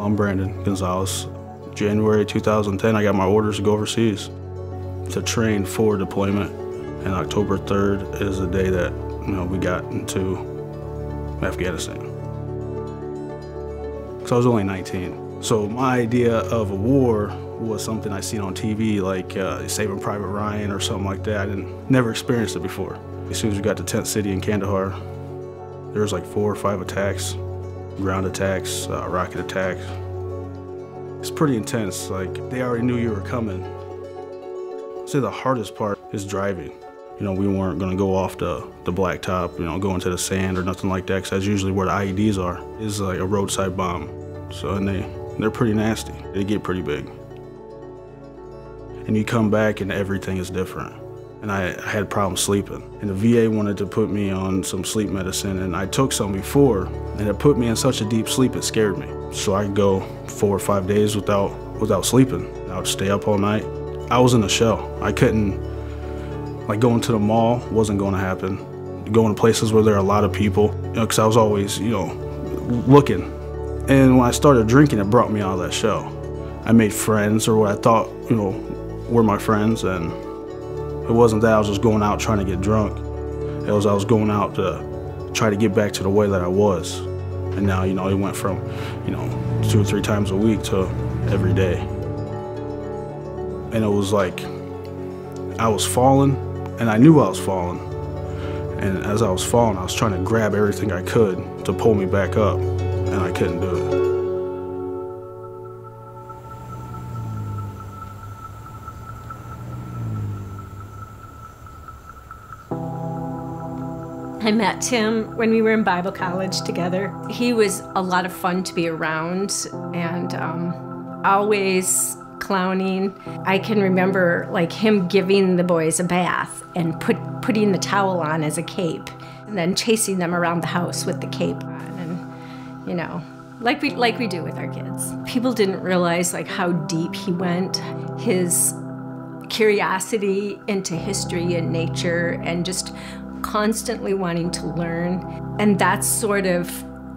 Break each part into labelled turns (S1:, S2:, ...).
S1: I'm Brandon Gonzalez. January 2010, I got my orders to go overseas to train for deployment. And October 3rd is the day that we got into Afghanistan. So I was only 19. So my idea of a war was something I seen on TV, like Saving Private Ryan or something like that. I never experienced it before. As soon as we got to Tent City in Kandahar, there was like 4 or 5 attacks, ground attacks, rocket attacks. It's pretty intense. Like, they already knew you were coming. I'd say the hardest part is driving. We weren't going to go off the blacktop, go into the sand or nothing like that, because that's usually where the IEDs are. It's like a roadside bomb. So, and they're pretty nasty. They get pretty big. And you come back and everything is different. And I had problems sleeping. And the VA wanted to put me on some sleep medicine, and I took some before, and it put me in such a deep sleep it scared me. So I could go 4 or 5 days without sleeping. I would stay up all night. I was in a shell. I couldn't, like, going to the mall wasn't going to happen. Going to places where there are a lot of people, because I was always, looking. And when I started drinking, it brought me out of that shell. I made friends, or what I thought, were my friends, and it wasn't that I was just going out trying to get drunk. It was I was going out to try to get back to the way that I was. And now, it went from, 2 or 3 times a week to every day. And it was like I was falling, and I knew I was falling. And as I was falling, I was trying to grab everything I could to pull me back up, and I couldn't do it.
S2: I met Tim when we were in Bible college together. He was a lot of fun to be around, and always clowning. I can remember him giving the boys a bath and putting the towel on as a cape, and then chasing them around the house with the cape on, and like we do with our kids. People didn't realize how deep he went. His curiosity into history and nature, and just constantly wanting to learn. And that's sort of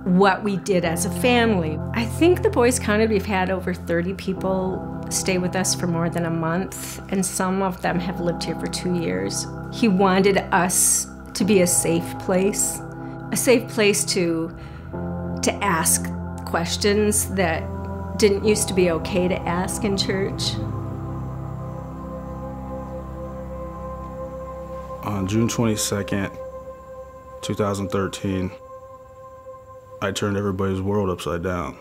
S2: what we did as a family. I think the boys counted, we've had over 30 people stay with us for more than a month, and some of them have lived here for 2 years. He wanted us to be a safe place to ask questions that didn't used to be okay to ask in church.
S1: On June 22nd, 2013, I turned everybody's world upside down.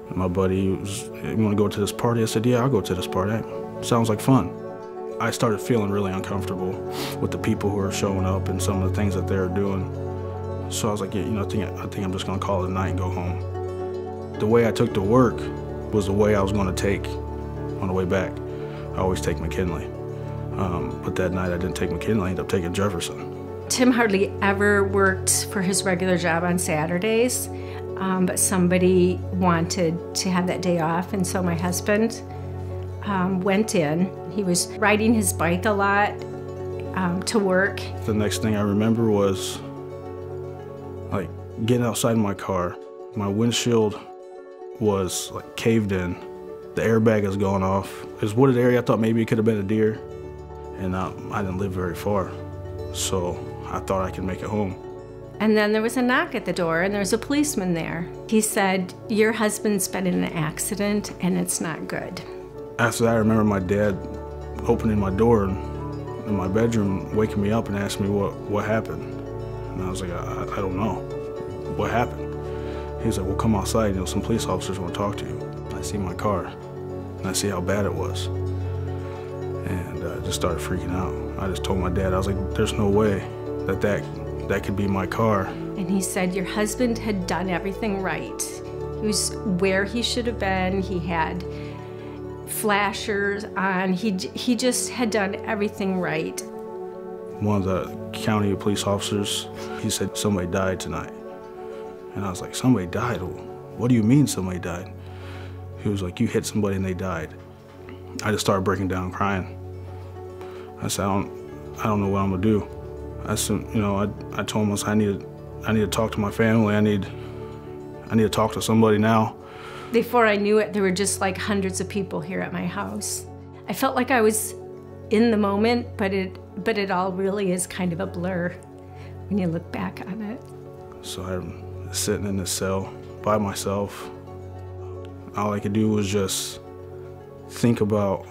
S1: And my buddy was, "You want to go to this party?" I said, "Yeah, I'll go to this party. Sounds like fun." I started feeling really uncomfortable with the people who were showing up and some of the things that they were doing. So I was like, yeah, I think I'm just going to call it a night and go home. The way I took to work was the way I was going to take on the way back. I always take McKinley. But that night I didn't take McKinley, I ended up taking Jefferson.
S2: Tim hardly ever worked for his regular job on Saturdays, but somebody wanted to have that day off, and so my husband went in. He was riding his bike a lot to work.
S1: The next thing I remember was getting outside my car. My windshield was caved in. The airbag has gone off. It was wooded area. I thought maybe it could have been a deer. And I didn't live very far, so I thought I could make it home.
S2: And then there was a knock at the door, and there was a policeman there. He said, "Your husband's been in an accident, and it's not good."
S1: After that, I remember my dad opening my door in my bedroom, waking me up and asking me what happened. And I was like, I don't know. What happened? He was like, "Well, come outside, some police officers want to talk to you." I see my car, and I see how bad it was. And I just started freaking out. I just told my dad, I was like, "There's no way that could be my car."
S2: And he said, "Your husband had done everything right. He was where he should have been. He had flashers on. He just had done everything right."
S1: One of the county police officers, he said, "Somebody died tonight." And I was like, "Somebody died? What do you mean somebody died?" He was like, "You hit somebody and they died." I just started breaking down crying. I said, I don't know what I'm gonna do. I said, I told him, I need to talk to my family. I need to talk to somebody now.
S2: Before I knew it, there were just like hundreds of people here at my house. I felt like I was in the moment, but it all really is kind of a blur when you look back on it.
S1: So I'm sitting in this cell by myself. All I could do was just think about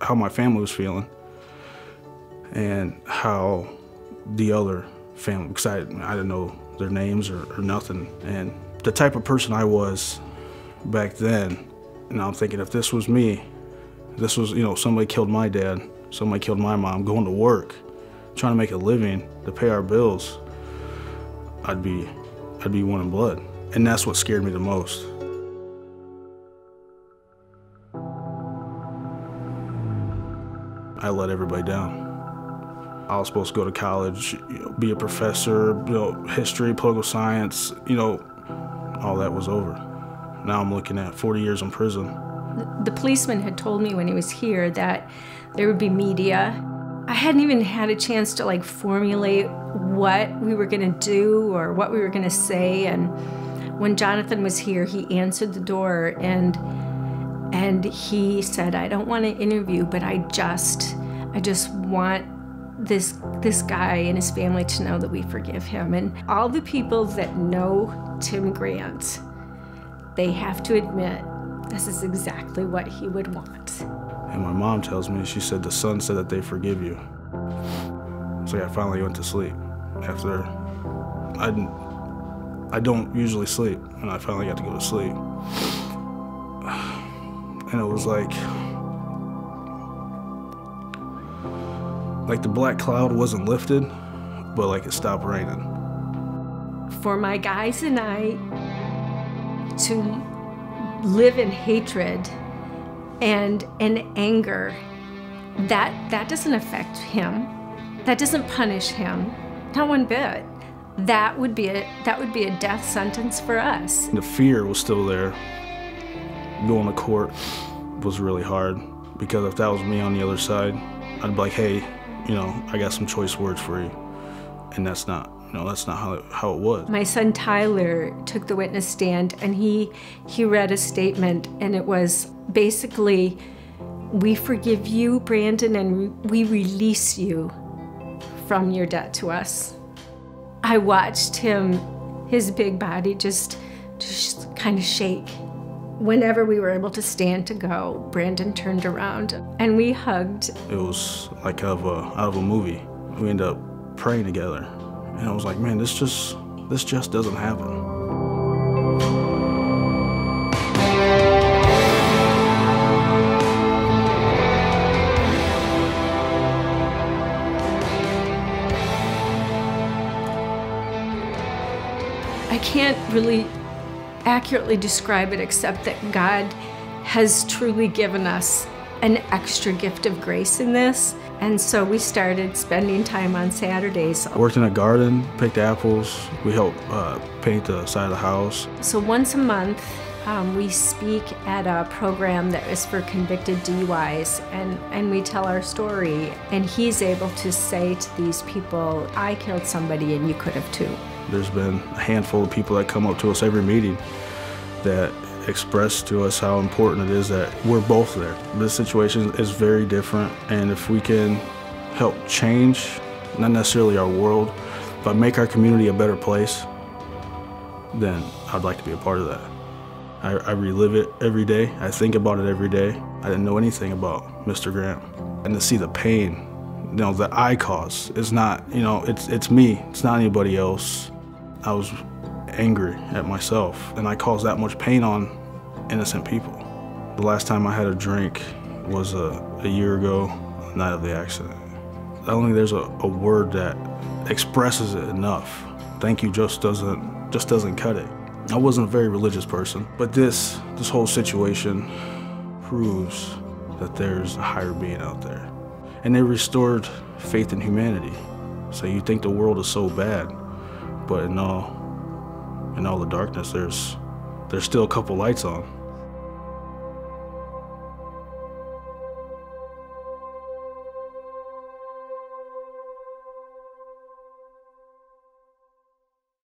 S1: how my family was feeling and how the other family, because I didn't know their names or nothing. And the type of person I was back then, and I'm thinking if this was me, this was, somebody killed my dad, somebody killed my mom, going to work, trying to make a living to pay our bills, I'd be one in blood. And that's what scared me the most. I let everybody down. I was supposed to go to college, be a professor, history, political science, all that was over. Now I'm looking at 40 years in prison.
S2: The policeman had told me when he was here that there would be media. I hadn't even had a chance to formulate what we were gonna do or what we were gonna say. And when Jonathan was here, he answered the door and he said, I don't want to interview, but I just want this guy and his family to know that we forgive him. And all the people that know Tim Grant, they have to admit this is exactly what he would want.
S1: And my mom tells me, she said, the son said that they forgive you. So I finally went to sleep after I don't usually sleep, and I finally got to go to sleep. And it was like the black cloud wasn't lifted, but it stopped raining.
S2: For my guys and I to live in hatred and anger, that doesn't affect him. That doesn't punish him, not one bit. That would be a death sentence for us.
S1: The fear was still there. Going to court was really hard, because if that was me on the other side, I'd be like, hey, I got some choice words for you. And that's not how it was.
S2: My son Tyler took the witness stand and he read a statement, and it was basically, we forgive you, Brandon, and we release you from your debt to us. I watched his big body just kind of shake. Whenever we were able to stand to go, Brandon turned around and we hugged.
S1: It was like out of a movie. We ended up praying together. And I was like, man, this just doesn't happen.
S2: I can't really accurately describe it, except that God has truly given us an extra gift of grace in this. And so we started spending time on Saturdays.
S1: I worked in a garden, picked apples. We helped paint the side of the house.
S2: So once a month, we speak at a program that is for convicted DUIs, and we tell our story. And he's able to say to these people, I killed somebody and you could have too.
S1: There's been a handful of people that come up to us every meeting that express to us how important it is that we're both there. This situation is very different, and if we can help change, not necessarily our world, but make our community a better place, then I'd like to be a part of that. I relive it every day. I think about it every day. I didn't know anything about Mr. Grant. And to see the pain, that I cause, it's not, it's me, it's not anybody else. I was angry at myself, and I caused that much pain on innocent people. The last time I had a drink was a year ago, the night of the accident. I don't think there's a word that expresses it enough. Thank you just doesn't cut it. I wasn't a very religious person, but this whole situation proves that there's a higher being out there. And they restored faith in humanity. So you think the world is so bad, but in all the darkness, there's still a couple lights on.